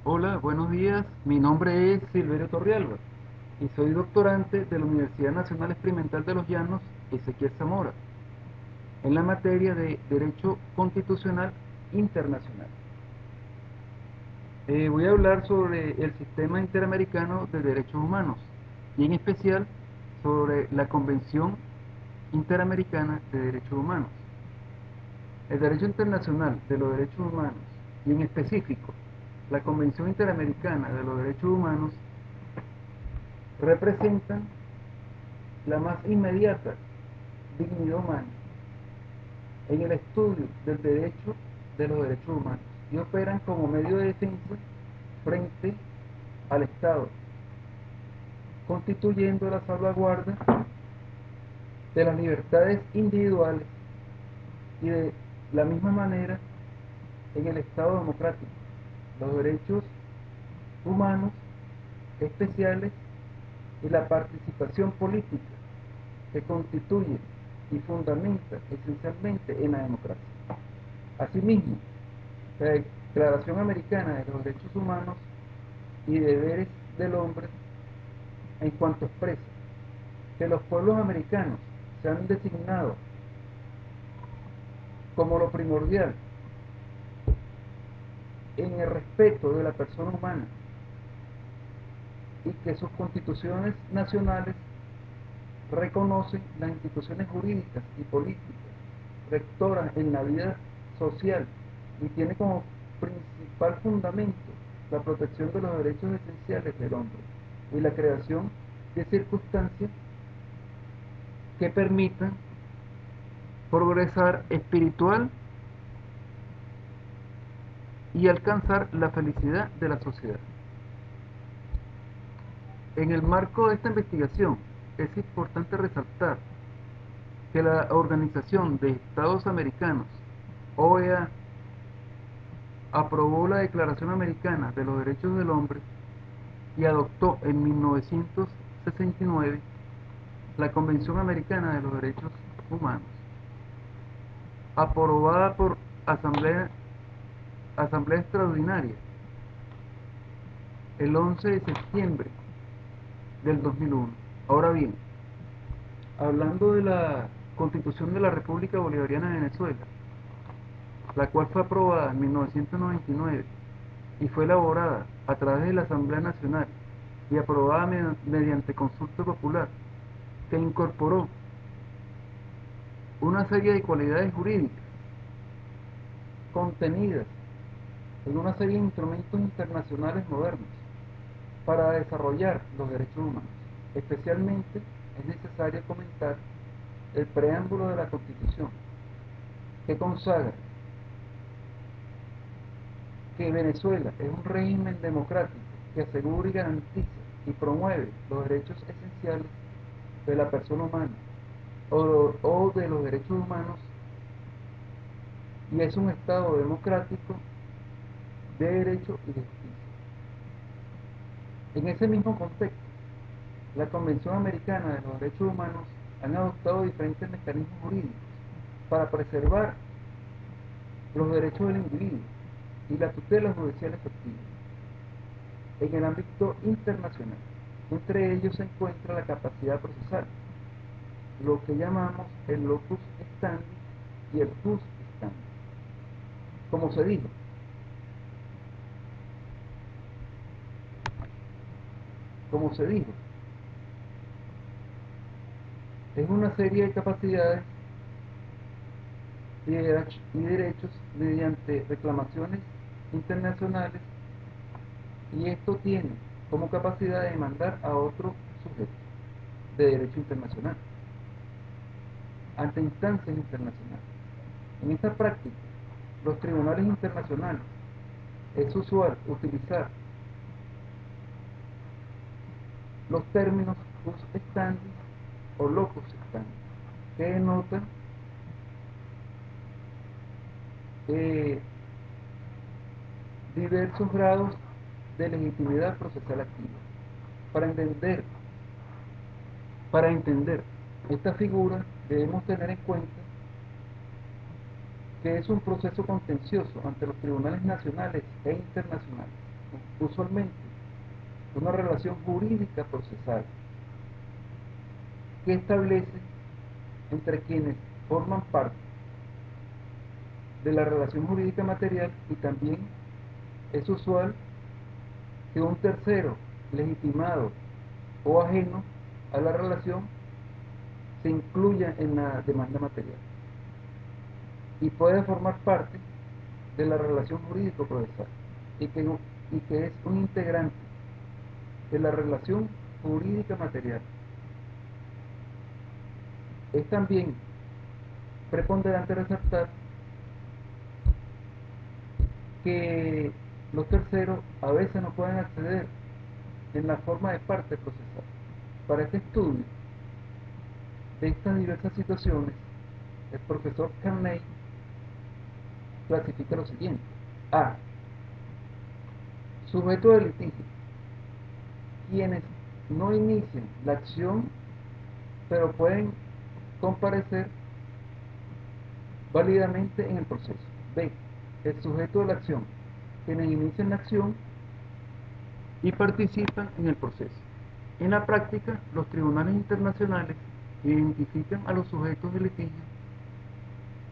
Hola, buenos días. Mi nombre es Silverio Torrialba y soy doctorante de la Universidad Nacional Experimental de los Llanos, Ezequiel Zamora, en la materia de Derecho Constitucional Internacional. Voy a hablar sobre el Sistema Interamericano de Derechos Humanos y en especial sobre la Convención Interamericana de Derechos Humanos. El derecho internacional de los derechos humanos y en específico la Convención Interamericana de los Derechos Humanos representan la más inmediata dignidad humana en el estudio del derecho de los derechos humanos y operan como medio de defensa frente al Estado, constituyendo la salvaguarda de las libertades individuales y de la misma manera en el Estado democrático. Los derechos humanos especiales y la participación política que constituye y fundamenta esencialmente en la democracia. Asimismo, la Declaración Americana de los Derechos Humanos y Deberes del Hombre, en cuanto expresa que los pueblos americanos se han designado como lo primordial en el respeto de la persona humana y que sus constituciones nacionales reconocen las instituciones jurídicas y políticas rectoras en la vida social y tiene como principal fundamento la protección de los derechos esenciales del hombre y la creación de circunstancias que permitan progresar espiritual y alcanzar la felicidad de la sociedad. En el marco de esta investigación es importante resaltar que la Organización de Estados Americanos, OEA, aprobó la Declaración Americana de los Derechos del Hombre y adoptó en 1969 la Convención Americana de los Derechos Humanos, aprobada por Asamblea Extraordinaria el 11 de septiembre del 2001. Ahora bien, hablando de la Constitución de la República Bolivariana de Venezuela, la cual fue aprobada en 1999 y fue elaborada a través de la Asamblea Nacional y aprobada mediante consulta popular, que incorporó una serie de cualidades jurídicas contenidas en una serie de instrumentos internacionales modernos para desarrollar los derechos humanos. Especialmente es necesario comentar el preámbulo de la Constitución, que consagra que Venezuela es un régimen democrático que asegura y garantiza y promueve los derechos esenciales de la persona humana o de los derechos humanos y es un Estado democrático de derecho y de justicia. En ese mismo contexto, la Convención Americana de los Derechos Humanos han adoptado diferentes mecanismos jurídicos para preservar los derechos del individuo y la tutela judicial efectiva en el ámbito internacional. Entre ellos se encuentra la capacidad procesal, lo que llamamos el locus standi y el jus standi. Como se dijo, como se dijo, es una serie de capacidades y derechos mediante reclamaciones internacionales y esto tiene como capacidad de demandar a otro sujeto de derecho internacional ante instancias internacionales. En esta práctica, los tribunales internacionales es usual utilizar los términos jus standi o locus standi, que denotan eh, diversos grados de legitimidad procesal activa. Para entender, para entender esta figura debemos tener en cuenta que es un proceso contencioso ante los tribunales nacionales e internacionales, usualmente una relación jurídica procesal que establece entre quienes forman parte de la relación jurídica material, y también es usual que un tercero legitimado o ajeno a la relación se incluya en la demanda material y puede formar parte de la relación jurídico-procesal y que es un integrante de la relación jurídica material. Es también preponderante resaltar que los terceros a veces no pueden acceder en la forma de parte procesal. Para este estudio de estas diversas situaciones, el profesor Carney clasifica lo siguiente: A. Sujeto de litigio: quienes no inician la acción pero pueden comparecer válidamente en el proceso. B. El sujeto de la acción: quienes inician la acción y participan en el proceso. En la práctica, los tribunales internacionales identifican a los sujetos de litigio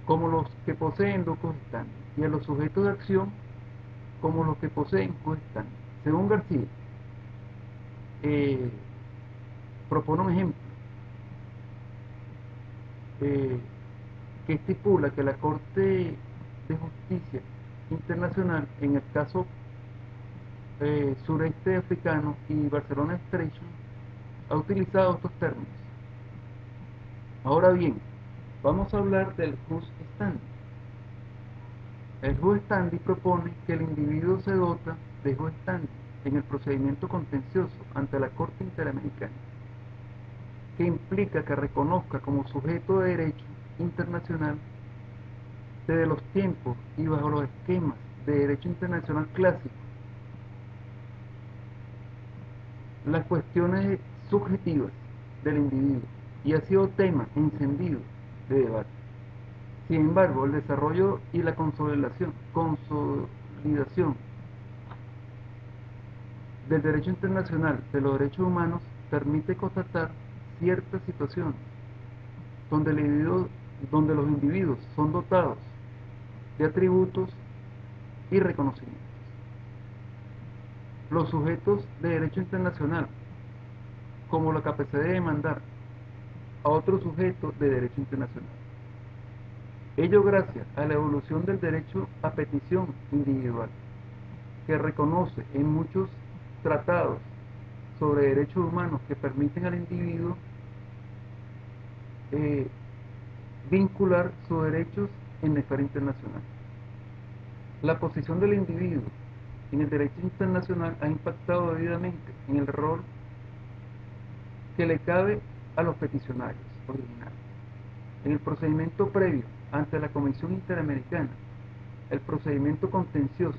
como los que poseen locus standi y a los sujetos de acción como los que poseen quo standi. Según García, propone un ejemplo eh, que estipula que la Corte de Justicia Internacional, en el caso sureste africano y Barcelona Extradition, ha utilizado estos términos. Ahora bien, vamos a hablar del jus standi. El jus standi propone que el individuo se dota de jus standi en el procedimiento contencioso ante la Corte Interamericana, que implica que reconozca como sujeto de derecho internacional desde los tiempos y bajo los esquemas de derecho internacional clásico las cuestiones subjetivas del individuo, y ha sido tema encendido de debate. Sin embargo, el desarrollo y la consolidación del derecho internacional de los derechos humanos permite constatar ciertas situaciones donde los individuos son dotados de atributos y reconocimientos. Los sujetos de derecho internacional, como la capacidad de demandar a otro sujeto de derecho internacional. Ello gracias a la evolución del derecho a petición individual, que reconoce en muchos tratados sobre derechos humanos que permiten al individuo vincular sus derechos en la esfera internacional. La posición del individuo en el derecho internacional ha impactado debidamente en el rol que le cabe a los peticionarios originales. En el procedimiento previo ante la Comisión Interamericana, el procedimiento contencioso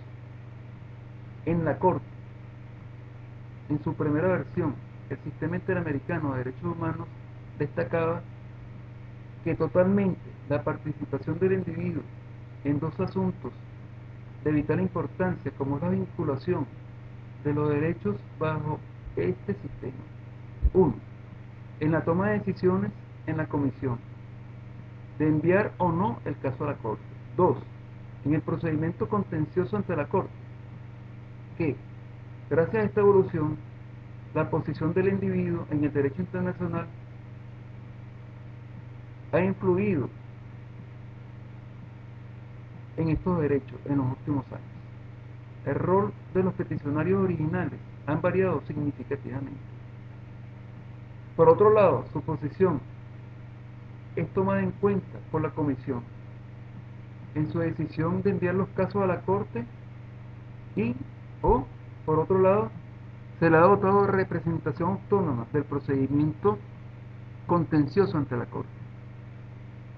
en la Corte, en su primera versión, el Sistema Interamericano de Derechos Humanos destacaba que totalmente la participación del individuo en dos asuntos de vital importancia, como es la vinculación de los derechos bajo este sistema. 1. En la toma de decisiones en la comisión, de enviar o no el caso a la Corte. 2. En el procedimiento contencioso ante la Corte, que, gracias a esta evolución, la posición del individuo en el derecho internacional ha influido en estos derechos en los últimos años. El rol de los peticionarios originales han variado significativamente. Por otro lado, su posición es tomada en cuenta por la Comisión en su decisión de enviar los casos a la Corte y, o, por otro lado, se le ha dotado de representación autónoma del procedimiento contencioso ante la Corte.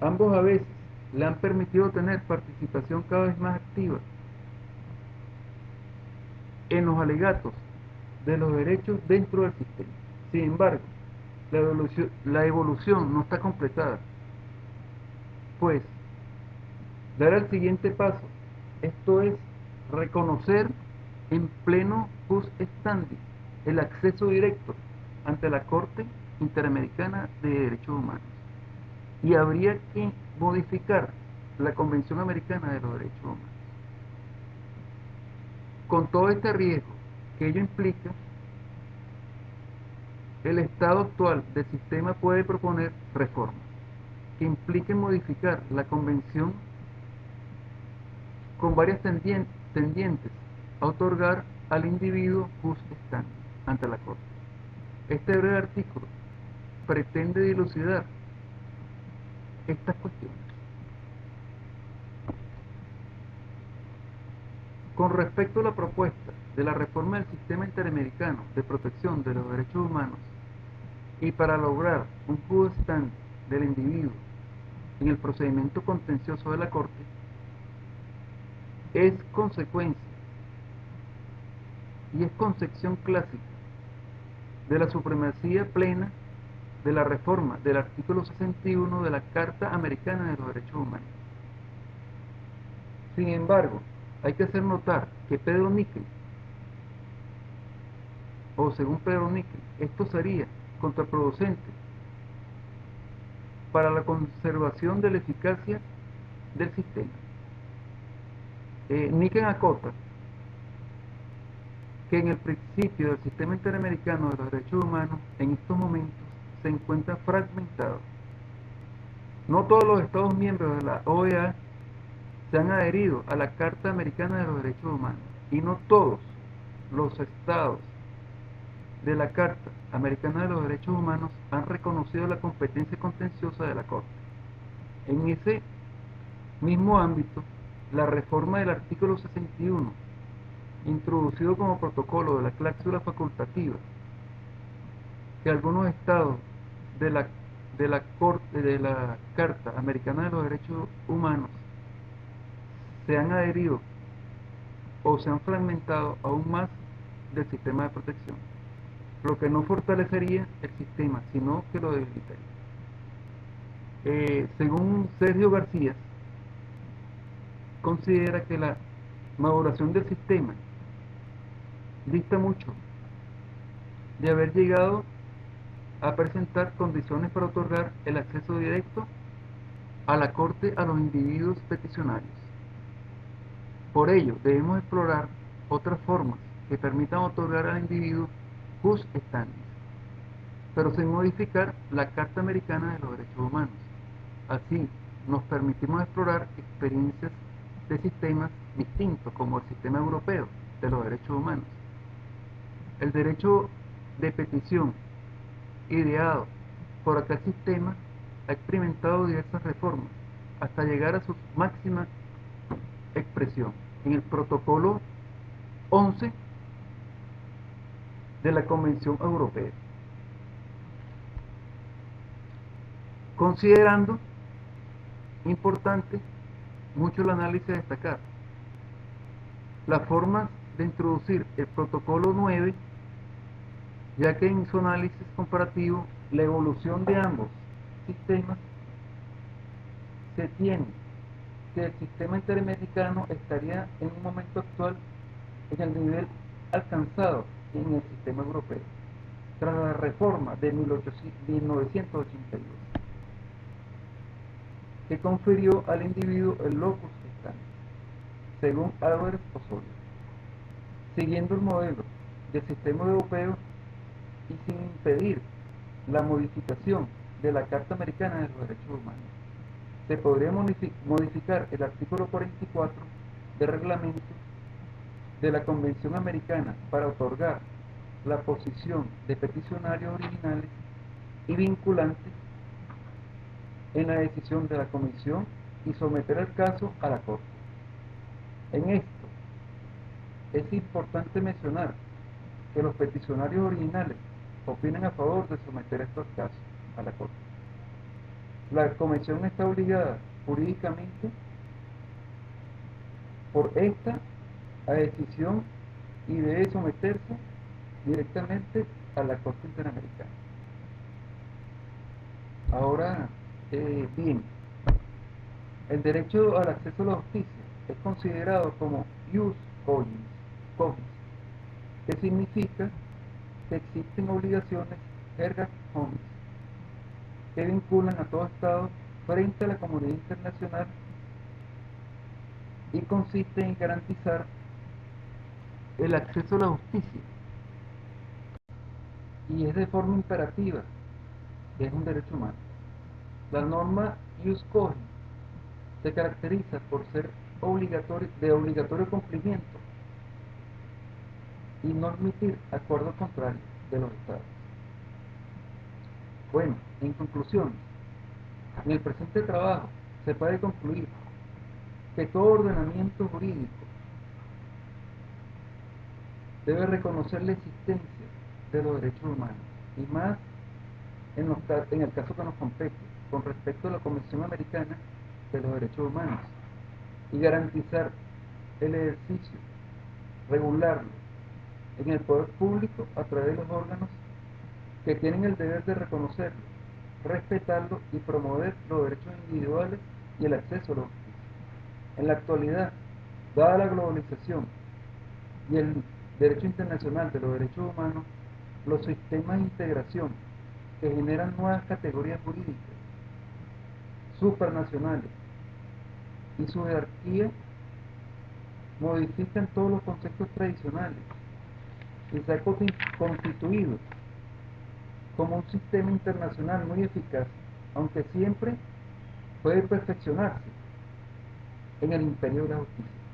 Ambos a veces le han permitido tener participación cada vez más activa en los alegatos de los derechos dentro del sistema. Sin embargo, la evolución no está completada, pues dar el siguiente paso, esto es reconocer en pleno jus standi el acceso directo ante la Corte Interamericana de Derechos Humanos. Y habría que modificar la Convención Americana de los Derechos Humanos. Con todo este riesgo que ello implica, el estado actual del sistema puede proponer reformas que impliquen modificar la Convención con varias tendientes a otorgar al individuo jus standi ante la Corte. Este breve artículo pretende dilucidar estas cuestiones. Con respecto a la propuesta de la reforma del sistema interamericano de protección de los derechos humanos y para lograr un jus standi del individuo en el procedimiento contencioso de la Corte, es consecuencia y es concepción clásica de la supremacía plena de la reforma del artículo 61 de la Carta Americana de los Derechos Humanos. Sin embargo, hay que hacer notar que Pedro Nickel, o según Pedro Nickel, esto sería contraproducente para la conservación de la eficacia del sistema. Nickel acota que en el principio del sistema interamericano de los derechos humanos en estos momentos se encuentra fragmentado. No todos los Estados miembros de la OEA se han adherido a la Carta Americana de los Derechos Humanos y no todos los estados de la Carta Americana de los Derechos Humanos han reconocido la competencia contenciosa de la Corte. En ese mismo ámbito, la reforma del artículo 61, introducido como protocolo de la cláusula facultativa, que algunos estados de la Carta Americana de los Derechos Humanos se han adherido o se han fragmentado aún más del sistema de protección, lo que no fortalecería el sistema, sino que lo debilitaría. Según Sergio García, considera que la maduración del sistema dista mucho de haber llegado a presentar condiciones para otorgar el acceso directo a la Corte a los individuos peticionarios. Por ello, debemos explorar otras formas que permitan otorgar al individuo jus standi, pero sin modificar la Carta Americana de los Derechos Humanos. Así, nos permitimos explorar experiencias de sistemas distintos, como el sistema europeo de los derechos humanos. El derecho de petición, ideado por aquel sistema, ha experimentado diversas reformas hasta llegar a su máxima expresión en el protocolo 11 de la Convención Europea. Considerando importante mucho el análisis a destacar las formas de introducir el protocolo 9, ya que en su análisis comparativo la evolución de ambos sistemas se tiene que el sistema interamericano estaría en un momento actual en el nivel alcanzado en el sistema europeo tras la reforma de 1982, que confirió al individuo el locus standi, según Álvarez Osorio, siguiendo el modelo del sistema europeo y sin impedir la modificación de la Carta Americana de los Derechos Humanos. Se podría modificar el artículo 44 del reglamento de la Convención Americana para otorgar la posición de peticionarios originales y vinculantes en la decisión de la Comisión y someter el caso a la Corte. En esto es importante mencionar que los peticionarios originales opinan a favor de someter estos casos a la Corte. La Comisión está obligada jurídicamente por esta a decisión y debe someterse directamente a la Corte Interamericana. Ahora, bien, el derecho al acceso a la justicia es considerado como ius cogens que significa que existen obligaciones erga omnes que vinculan a todo Estado frente a la comunidad internacional y consiste en garantizar el acceso a la justicia, y es de forma imperativa, que es un derecho humano. La norma ius cogens se caracteriza por ser de obligatorio cumplimiento y no admitir acuerdos contrarios de los Estados. Bueno, en conclusión, en el presente trabajo se puede concluir que todo ordenamiento jurídico debe reconocer la existencia de los derechos humanos, y más en el caso que nos compete, con respecto a la Convención Americana de los Derechos Humanos, y garantizar el ejercicio, regularlo en el poder público a través de los órganos que tienen el deber de reconocerlo, respetarlo y promover los derechos individuales y el acceso a la justicia. En la actualidad, dada la globalización y el derecho internacional de los derechos humanos, los sistemas de integración que generan nuevas categorías jurídicas supranacionales y su jerarquía modifican todos los conceptos tradicionales y se ha constituido como un sistema internacional muy eficaz, aunque siempre puede perfeccionarse en el imperio de la justicia.